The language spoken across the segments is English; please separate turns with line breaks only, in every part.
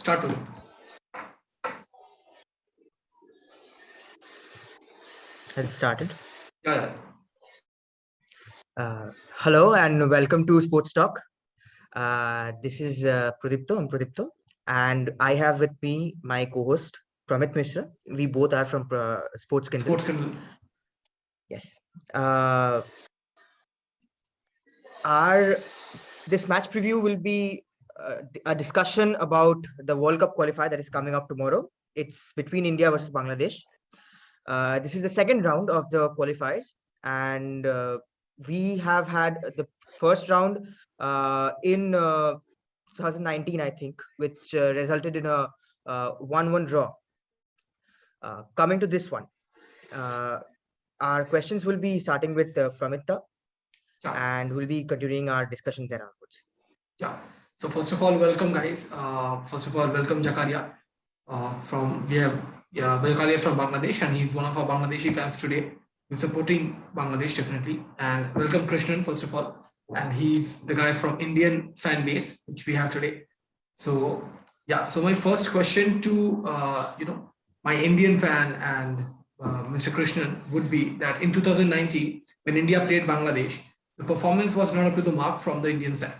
Start with it.
Has it started?
Yeah.
Hello and welcome to Sports Talk. This is Pradipto. I'm Pradipto, and I have with me my co-host Pramit Mishra. We both are from Sports Kindle.
Sports Kindle.
Yes. This match preview will be a discussion about the World Cup qualifier that is coming up tomorrow. It's between India versus Bangladesh. This is the second round of the qualifiers, and we have had the first round in 2019, I think, which resulted in a 1-1 draw. Coming to this one, our questions will be starting with Pramita, and we'll be continuing our discussion there onwards.
Yeah. So first of all, welcome guys. First of all, welcome Jakaria. Jakaria is from Bangladesh, and he's one of our Bangladeshi fans today. We're supporting Bangladesh definitely. And welcome Krishnan, first of all. And he's the guy from Indian fan base, which we have today. So yeah, so my first question to my Indian fan and Mr. Krishnan would be that in 2019, when India played Bangladesh, the performance was not up to the mark from the Indian side.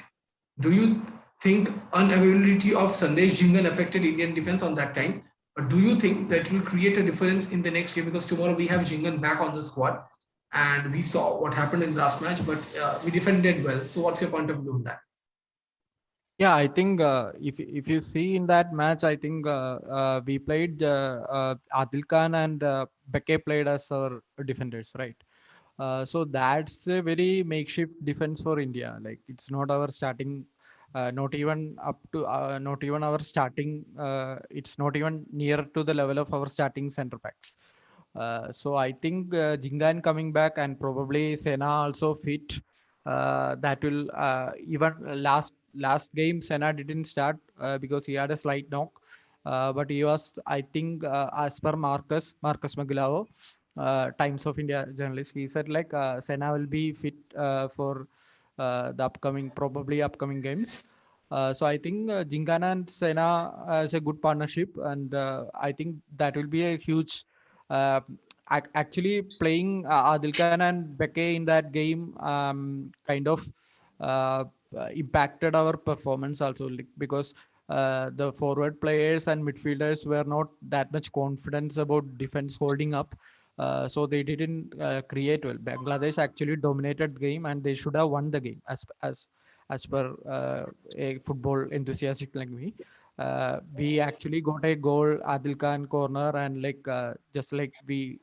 Do you think unavailability of Sandesh Jhingan affected Indian defense on that time? Or do you think that will create a difference in the next game? Because tomorrow we have Jhingan back on the squad, and we saw what happened in the last match, but we defended well. So what's your point of view on that?
Yeah, I think if you see in that match, I think we played Adil Khan and Beke played as our defenders, right? So that's a very makeshift defense for India. Like it's not our starting, not even our starting. It's not even near to the level of our starting center backs. So I think Jhingan coming back and probably Sena also fit. That will even last game Sena didn't start because he had a slight knock. But he was, I think, as per Marcus Magulao, Times of India journalist, he said like Sena will be fit for the probably upcoming games. So I think Jhingan and Sena is a good partnership, and I think that will be a huge. Actually, playing Adil Khan and Beke in that game kind of impacted our performance also, because the forward players and midfielders were not that much confidence about defense holding up. So they didn't create well. Bangladesh actually dominated the game, and they should have won the game as per a football enthusiastic like me. We actually got a goal, Adil Khan corner, and like just like we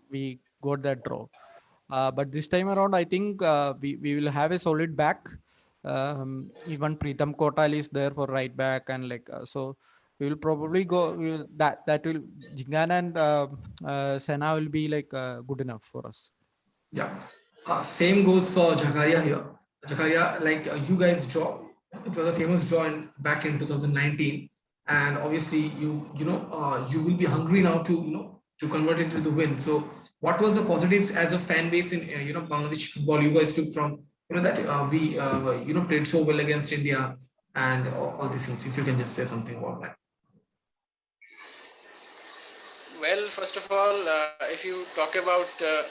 got that draw. But this time around, I think we will have a solid back. Even Pritam Kotal is there for right back, and like so we will probably go. That will Jhingan and Sena will be like good enough for us.
Yeah. Same goes for Jakaria here. Jakaria, like you guys draw, it was a famous draw back in 2019, and obviously you will be hungry now to convert it to the win. So what was the positives as a fan base in Bangladesh football you guys took from that we played so well against India and all these things? If you can just say something about that.
Well, first of all, if you talk about the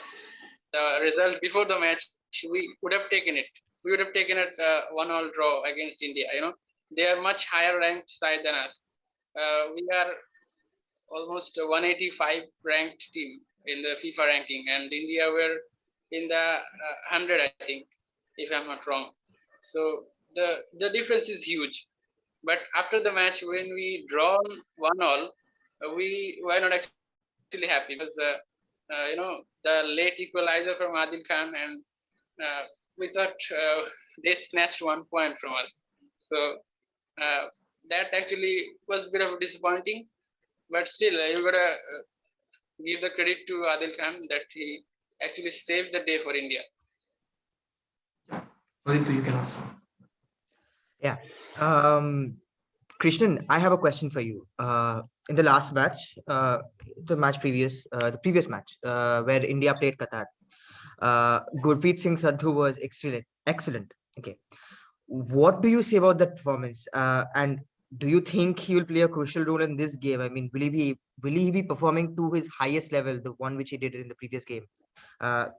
result before the match, we would have taken it. We would have taken it 1-1 draw against India. They are much higher ranked side than us. We are almost 185 ranked team in the FIFA ranking, and India were in the 100, I think, if I'm not wrong. So the difference is huge. But after the match, when we drawn 1-1, we were not actually happy because the late equalizer from Adil Khan, and we thought they snatched 1 point from us. So that actually was a bit of disappointing. But still, you gotta give the credit to Adil Khan that he actually saved the day for India.
Pradipto, you can ask.
Yeah. Krishnan, I have a question for you. In the last match, the previous match where India played Qatar, Gurpreet Singh Sandhu was excellent. Okay. What do you say about that performance? And do you think he will play a crucial role in this game? I mean, will he be performing to his highest level, the one which he did in the previous game?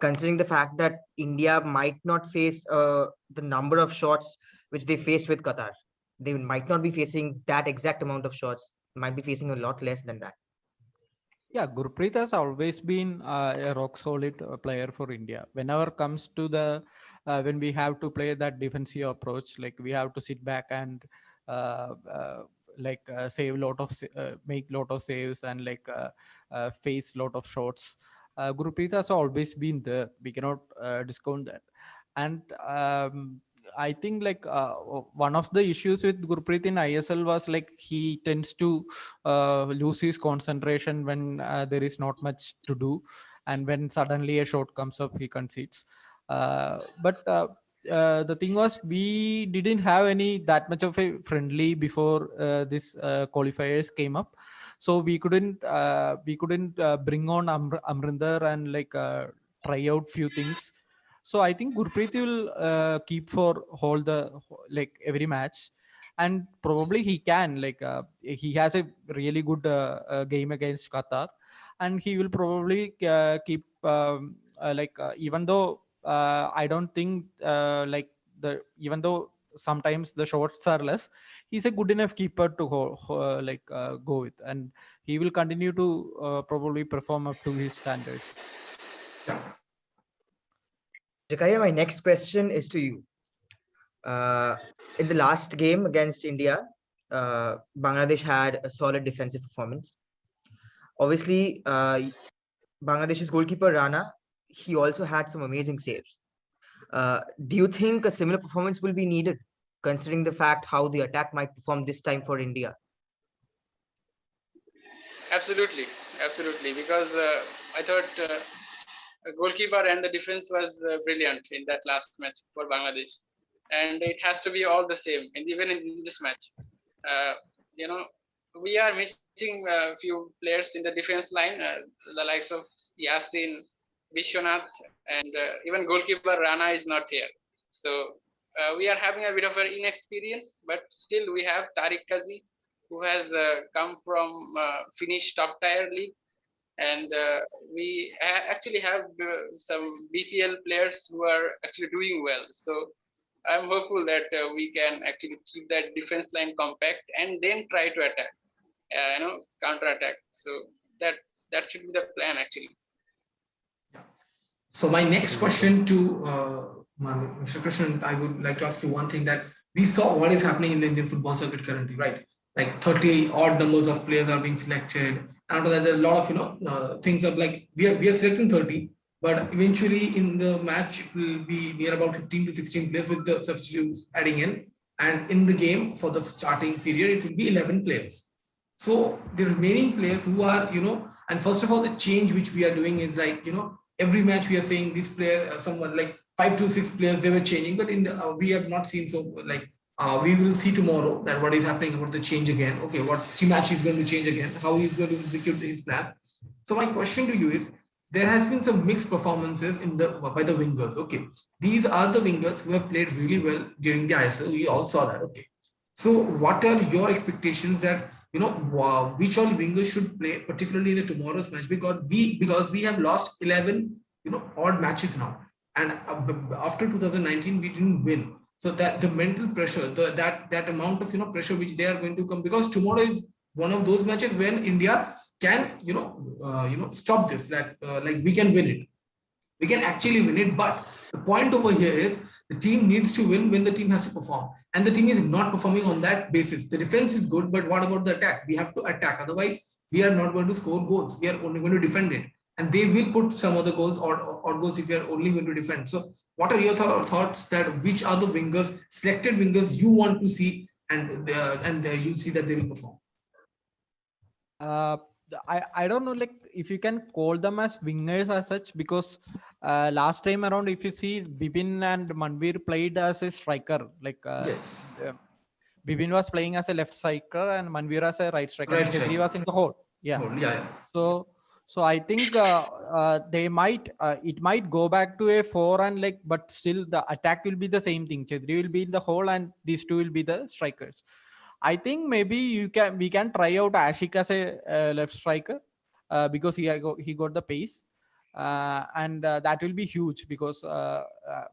Considering the fact that India might not face the number of shots which they faced with Qatar, they might not be facing that exact amount of shots. Might be facing a lot less than that.
Yeah, Gurpreet has always been a rock solid player for India. Whenever comes to the when we have to play that defensive approach, like we have to sit back and uh, uh, save lot of make lot of saves and face lot of shots. Gurpreet has always been there. We cannot discount that. And I think one of the issues with Gurpreet in ISL was like he tends to lose his concentration when there is not much to do, and when suddenly a shot comes up he concedes. But the thing was, we didn't have any that much of a friendly before this qualifiers came up, so we couldn't bring on Amrinder and try out few things. So I think Gurpreet will keep for whole the every match, and probably he can he has a really good game against Qatar, and he will probably keep even though I don't think the even though sometimes the shots are less, he's a good enough keeper to go with, and he will continue to probably perform up to his standards.
Yeah.
Zakaria, my next question is to you. In the last game against India, Bangladesh had a solid defensive performance. Obviously, Bangladesh's goalkeeper Rana, he also had some amazing saves. Do you think a similar performance will be needed, considering the fact how the attack might perform this time for India?
Absolutely, absolutely. Because I thought goalkeeper and the defense was brilliant in that last match for Bangladesh, and it has to be all the same. And even in this match, uh, you know, we are missing a few players in the defense line, the likes of Yasin, Vishwanath, and even goalkeeper Rana is not here. So we are having a bit of an inexperience, but still we have Tariq Kazi, who has come from Finnish top tier league, and we actually have some BPL players who are actually doing well. So I'm hopeful that we can actually keep that defense line compact and then try to attack, counter attack. So that should be the plan actually.
So my next question to Mr. Krishnan, I would like to ask you one thing, that we saw what is happening in the Indian football circuit currently, right? Like 30 odd numbers of players are being selected. After that, there are a lot of things of like we are selecting 30, but eventually in the match it will be near about 15 to 16 players with the substitutes adding in, and in the game for the starting period it will be 11 players. So the remaining players who are and first of all, the change which we are doing is every match we are saying this player, someone like 5 to 6 players they were changing, but in the we have not seen. So we will see tomorrow that what is happening about the change again. Okay, what match is going to change again, how he is going to execute his plans. So my question to you is, there has been some mixed performances by the wingers. Okay, these are the wingers who have played really well during the ISL. We all saw that. Okay, so what are your expectations that which all wingers should play, particularly in the tomorrow's match, because we have lost 11 odd matches now, and after 2019 we didn't win. So that the mental pressure, that amount of pressure which they are going to come, because tomorrow is one of those matches when India can stop this, like we can win it, we can actually win it. But the point over here is the team needs to win when the team has to perform, and the team is not performing on that basis. The defense is good, but what about the attack? We have to attack, otherwise we are not going to score goals. We are only going to defend it, and they will put some other goals or goals if you are only going to defend. So what are your thoughts that which are the wingers, selected wingers you want to see, and you see that they will perform?
I don't know if you can call them as wingers as such, because last time around, if you see, Bipin and Manveer played as a striker.
Yes.
Bipin was playing as a left striker and Manveer as a right striker.
Right
And
striker.
Chhetri was in the hole. Yeah.
Yeah.
So I think they might it might go back to a 4, and but still the attack will be the same thing. Chhetri will be in the hole and these two will be the strikers. I think maybe we can try out Ashik as a left striker because he got the pace. And that will be huge because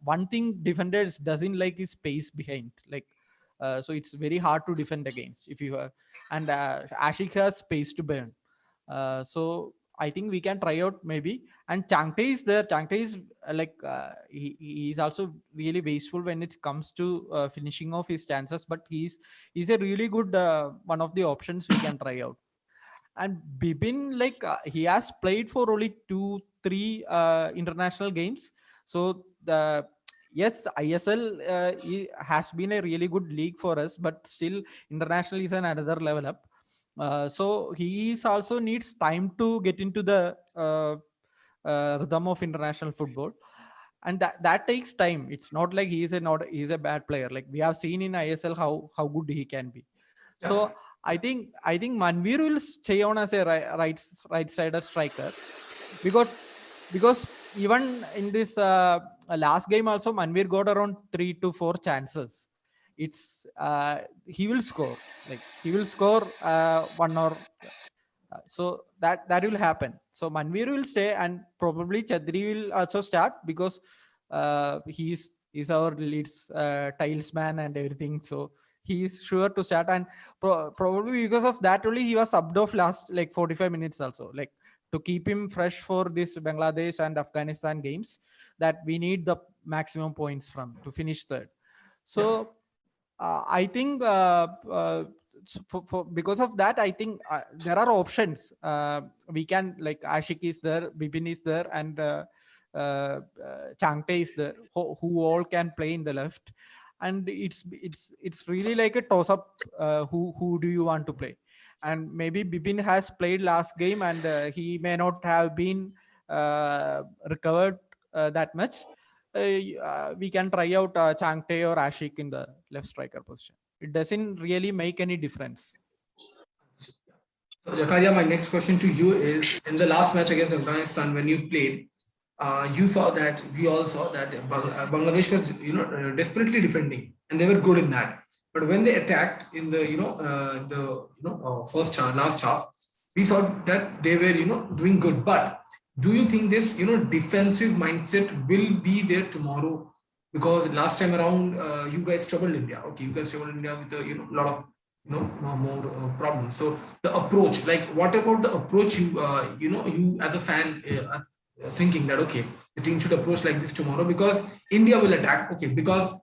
one thing defenders doesn't like is space behind, like so it's very hard to defend against if you and Ashik has space to burn. So I think we can try out maybe. And Changte is there. Changte is he is also really wasteful when it comes to finishing off his chances, but he's a really good one of the options we can try out. And Bibin, like he has played for only 2-3 international games. So the yes, ISL has been a really good league for us, but still international is another level up. So he is also needs time to get into the rhythm of international football, and that takes time. It's not like he's a bad player. Like we have seen in ISL how good he can be. So I think Manveer will stay on as a right sider striker because even in this last game also Manveer got around 3 to 4 chances. It's he will score, like he will score one or so that will happen. So Manveer will stay and probably Chadri will also start because he's our leads tilesman and everything. So he is sure to start, and probably because of that only he was subbed off last like 45 minutes also, like to keep him fresh for this Bangladesh and Afghanistan games, that we need the maximum points from to finish third. So I think because of that, I think there are options. We can, like Ashik is there, Bibin is there, and Changte is there, who all can play in the left. And it's really like a toss up. Who do you want to play? And maybe Bibin has played last game, and he may not have been recovered that much. We can try out Changte or Ashik in the left striker position. It doesn't really make any difference.
So Zakaria, my next question to you is: in the last match against Afghanistan, when you played, you saw that we all saw that Bangladesh was desperately defending, and they were good in that. But when they attacked in the first half, last half, we saw that they were doing good. But do you think this defensive mindset will be there tomorrow? Because last time around, you guys troubled India. Okay, you guys troubled India with a lot of more problems. So the approach, like, what about the approach you as a fan thinking that okay, the team should approach like this tomorrow because India will attack. Okay, because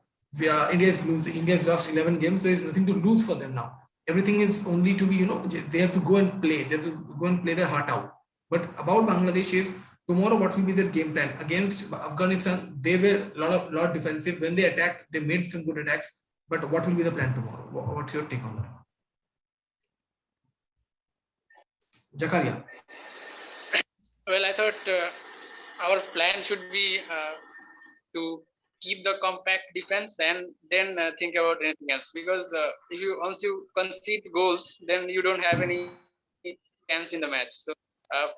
India has lost 11 games. There is nothing to lose for them now. Everything is only to be they have to go and play. They have to go and play their heart out. But about Bangladesh is tomorrow, what will be their game plan against Afghanistan? They were a lot defensive. When they attacked, they made some good attacks. But what will be the plan tomorrow? What's your take on that? Zakaria.
Well, I thought our plan should be to keep the compact defense and then think about anything else. Because if you once you concede goals, then you don't have any chance in the match. So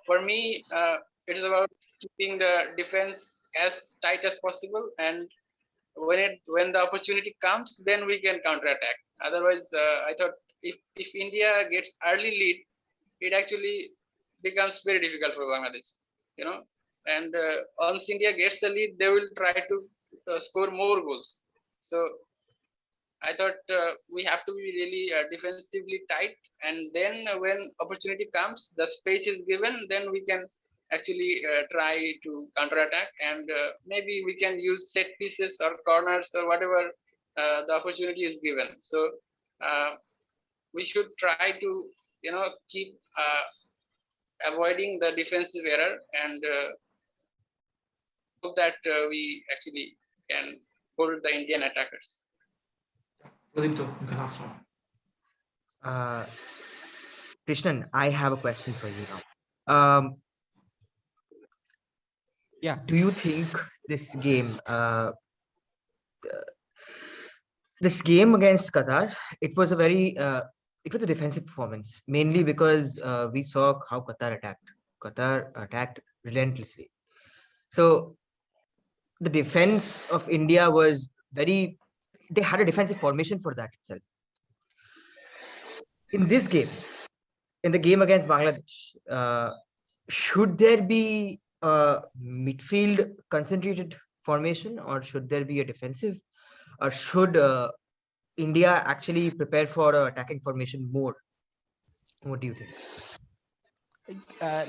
for me, it is about keeping the defense as tight as possible, and when the opportunity comes, then we can counterattack. Otherwise, I thought if India gets early lead, it actually becomes very difficult for Bangladesh. And once India gets the lead, they will try to score more goals. So I thought we have to be really defensively tight, and then when opportunity comes, the space is given, then we can actually try to counterattack, and maybe we can use set pieces or corners or whatever the opportunity is given. So we should try to keep avoiding the defensive error, and hope that we actually can hold the Indian attackers.
Pradipto, you can ask now.
Krishnan, I have a question for you now.
Yeah.
Do you think this game, against Qatar, it was a defensive performance, mainly because we saw how Qatar attacked. Qatar attacked relentlessly. So the defense of India was they had a defensive formation for that itself. in this game, in the game against Bangladesh, should there be a midfield concentrated formation, or should there be a defensive, or should India actually prepare for attacking formation more? What do you think?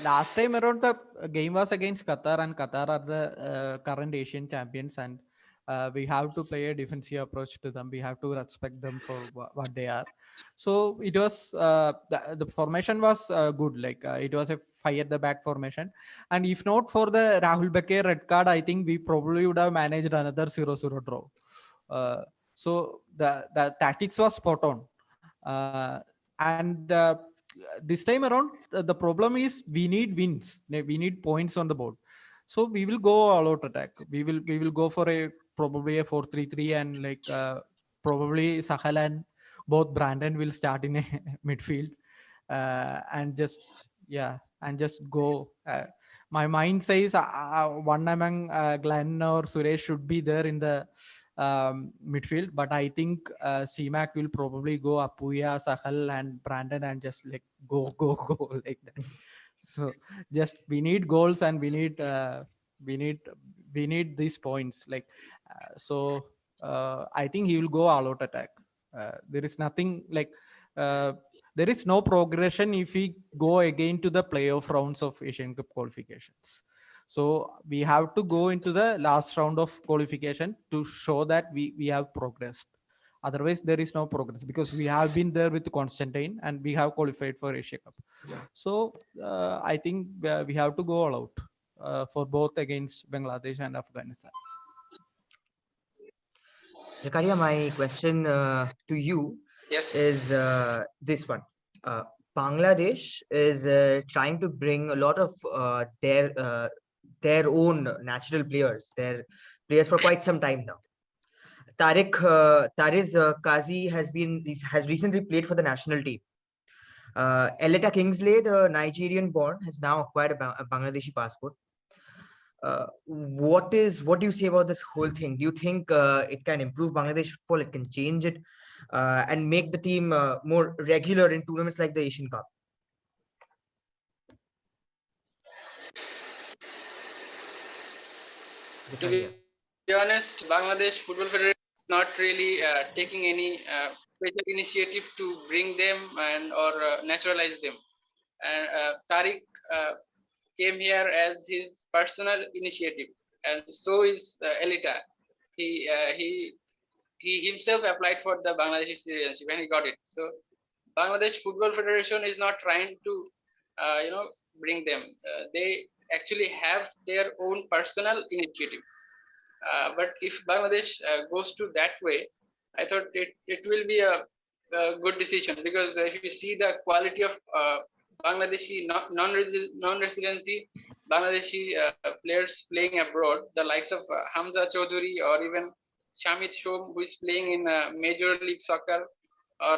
Last time around, the game was against Qatar, and Qatar are the current Asian champions, and we have to play a defensive approach to them. We have to respect them for what they are. So it was the formation was good. Like it was a five at the back formation, and if not for the Rahul Beke red card, I think we probably would have managed another 0-0 draw. So the tactics was spot on, and this time around the problem is we need wins, we need points on the board. So we will go all out attack. We will go for a probably a 4-3-3, and like probably Sahal and both Brandon will start in a midfield, and just go. My mind says one among Glenn or Suresh should be there in the midfield, but I think CMAC will probably go Apuya, Sahal, and Brandon, and just like go like that. So just we need goals, and we need these points. Like I think he will go all out attack. There is nothing like there is no progression if we go again to the playoff rounds of Asian Cup qualifications. So we have to go into the last round of qualification to show that we have progressed. Otherwise, there is no progress, because we have been there with Constantine and we have qualified for Asia Cup. So I think we have to go all out for both against Bangladesh and Afghanistan.
Zakaria, my question to you
Yes.
is this one. Bangladesh is trying to bring a lot of their own natural players, their players for quite some time now. Tariz Kazi has recently played for the national team. Eleta Kingsley, the Nigerian born, has now acquired a Bangladeshi passport. What do you say about this whole thing? Do you think it can improve Bangladesh football? It can change it and make the team more regular in tournaments like the Asian Cup?
To be honest, Bangladesh Football Federation is not really taking any special initiative to bring them and or naturalize them. And Tariq came here as his personal initiative, and so is Elita. He himself applied for the Bangladeshi citizenship and he got it. So Bangladesh Football Federation is not trying to bring them. They actually have their own personal initiative. But if Bangladesh goes to that way, I thought it will be a good decision, because if you see the quality of Bangladeshi non-residency Bangladeshi players playing abroad, the likes of Hamza Chaudhuri or even Shamit Shom, who is playing in Major League Soccer, or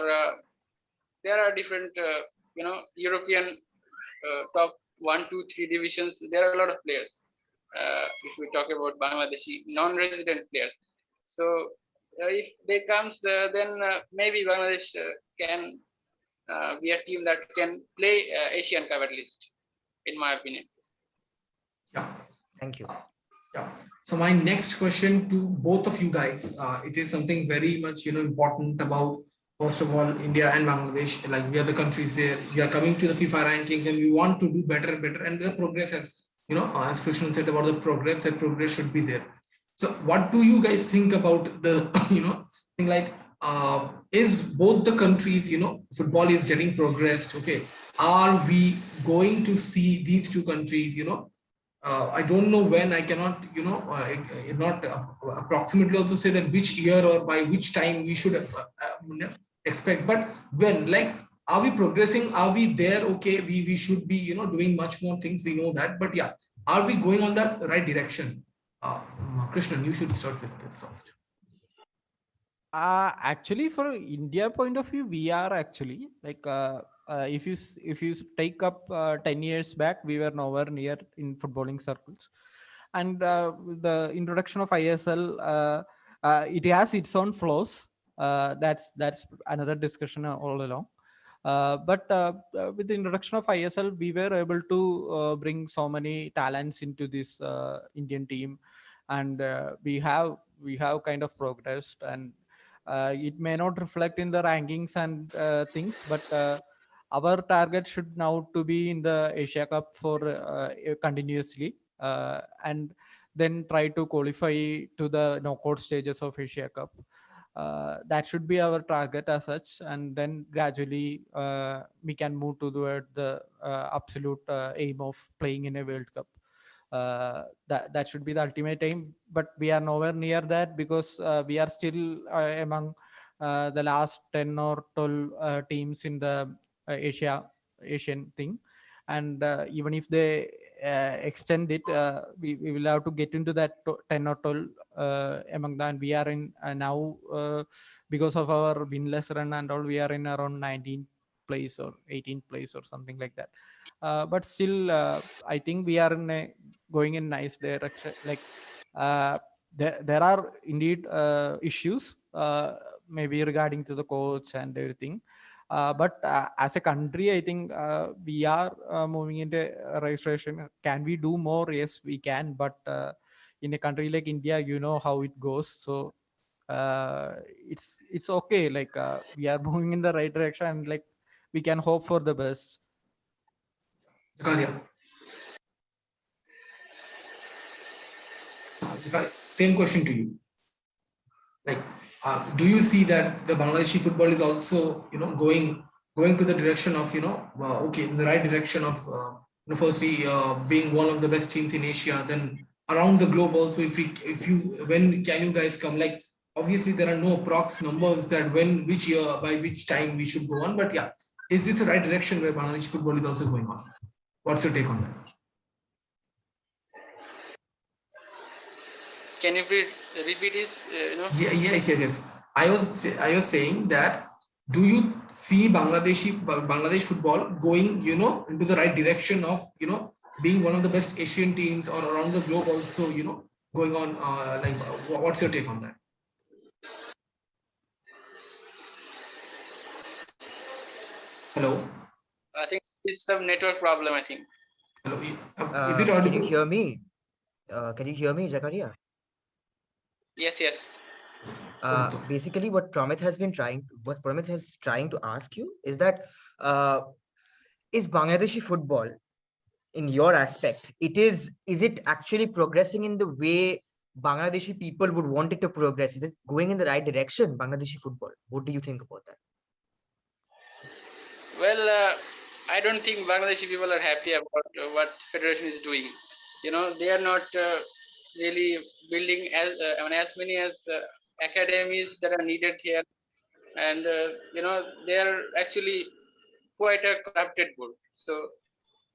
there are different European top 1, 2, 3 divisions. There are a lot of players. If we talk about Bangladeshi non-resident players, so if they comes, then maybe Bangladesh can be a team that can play Asian Cup at least, in my opinion.
Yeah.
Thank you.
Yeah. So my next question to both of you guys, it is something very much important about, first of all, India and Bangladesh. Like, we are the countries where we are coming to the FIFA rankings and we want to do better and better, and the progress has, as Krishnan said about the progress, that progress should be there. So what do you guys think about the thing, like is both the countries, football is getting progressed? Okay, are we going to see these two countries, I don't know when, I cannot, not approximately also say that which year or by which time we should expect, but when, like, are we progressing? Are we there? Okay, we should be, doing much more things. We know that, but yeah, are we going on that right direction? Krishnan, you should start with this first.
Actually, for India point of view, we are actually like if you take up 10 years back, we were nowhere near in footballing circles, and the introduction of ISL, it has its own flaws. That's another discussion all along. But with the introduction of ISL, we were able to bring so many talents into this Indian team, and we have kind of progressed. And it may not reflect in the rankings and things, but our target should now to be in the Asia Cup for continuously, and then try to qualify to the knockout stages of Asia Cup. That should be our target as such, and then gradually we can move toward the absolute aim of playing in a World Cup. That should be the ultimate aim, but we are nowhere near that, because we are still among the last 10 or 12 teams in the Asian thing. And even if they extend it, we will have to get into that 10 or 12 among them. We are in now, because of our winless run and all, we are in around 19th place or 18th place or something like that. But still, I think we are going in nice direction. Like, there are indeed issues, maybe regarding to the coach and everything. But as a country, I think we are moving into registration. Can we do more? Yes, we can. But in a country like India, you know how it goes. So it's okay. Like, we are moving in the right direction, and like we can hope for the best.
Zakaria. Zakaria, same question to you. Like, do you see that the Bangladeshi football is also, going to the direction of, okay, in the right direction of, firstly, being one of the best teams in Asia, then around the globe also, when can you guys come? Like, obviously there are no prox numbers that which year, by which time we should go on, but yeah, is this the right direction where Bangladeshi football is also going on? What's your take on that?
Can you please repeat this?
Yeah, yes. I was saying that, do you see Bangladesh football going, into the right direction of, being one of the best Asian teams, or around the globe also, going on, like, what's your take on that? Hello?
I think it's some network problem, I think.
Hello? Is it
Can you
audible?
hear me? Can you hear me, Zakaria?
Yes.
Basically, what Pramit has trying to ask you is that, is Bangladeshi football, in your aspect, is it actually progressing in the way Bangladeshi people would want it to progress? Is it going in the right direction, Bangladeshi football? What do you think about that?
Well, I don't think Bangladeshi people are happy about what Federation is doing. They are not really building as many as academies that are needed here, and they are actually quite a corrupted board. So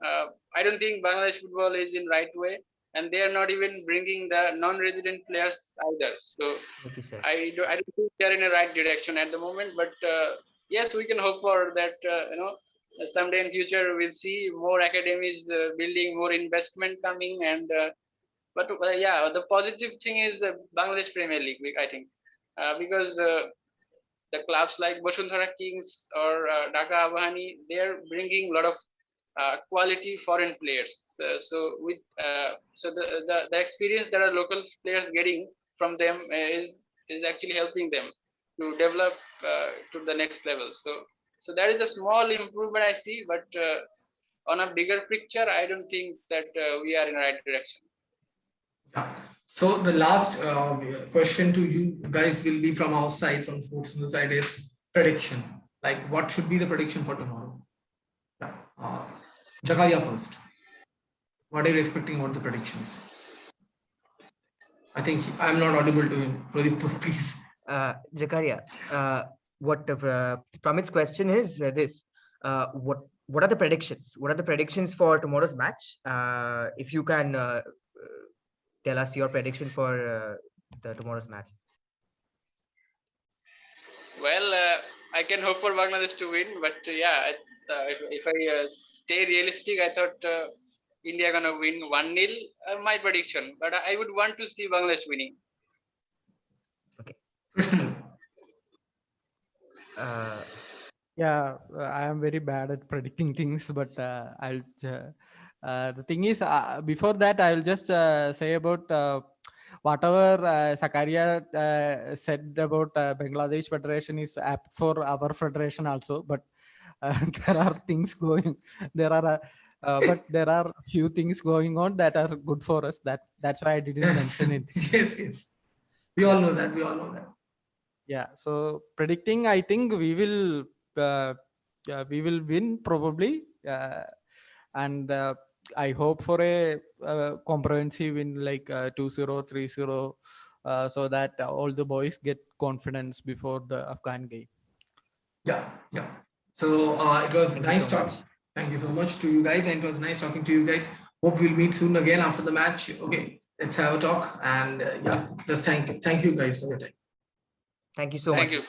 I don't think Bangladesh football is in right way, and they are not even bringing the non-resident players either. So
Like you said.
I don't think they are in the right direction at the moment. But yes, we can hope for that. Someday in future we'll see more academies building, more investment coming, and but yeah, the positive thing is Bangladesh Premier League, I think, because the clubs like Basuntara Kings or Dhaka Abahani, they are bringing a lot of quality foreign players. So the experience that our local players getting from them is actually helping them to develop to the next level. So that is a small improvement I see, but on a bigger picture, I don't think that we are in the right direction.
Yeah. So the last question to you guys will be from our side, from Sports News side, is prediction. Like, what should be the prediction for tomorrow? Yeah. Zakaria first. What are you expecting about the predictions? I think I'm not audible to him. Pradeep, please.
Zakaria, what Pramit's question is this: what are the predictions? What are the predictions for tomorrow's match? If you can tell us your prediction for the tomorrow's match.
Well, I can hope for Bangladesh to win, but yeah, if I stay realistic, I thought India gonna win 1-0. My prediction, but I would want to see Bangladesh winning.
Okay.
Krishnan.
Yeah, I am very bad at predicting things, but the thing is, before that, I will just say about whatever Sakaria said about Bangladesh Federation is apt for our federation also. But there are things going. There are. But there are few things going on that are good for us. That's why I didn't mention it.
Yes, yes. We all
Yeah.
know that. We all know that.
Yeah, so predicting, I think we will win probably, and I hope for a comprehensive win like 2-0, 3-0, so that all the boys get confidence before the Afghan game.
Yeah, yeah. So it was
Thank you
nice
so
talk.
much.
Thank you so much to you guys, and it was nice talking to you guys. Hope we'll meet soon again after the match. Okay, let's have a talk, and yeah, just thank you guys for your time.
Thank you so
Thank
much.
you.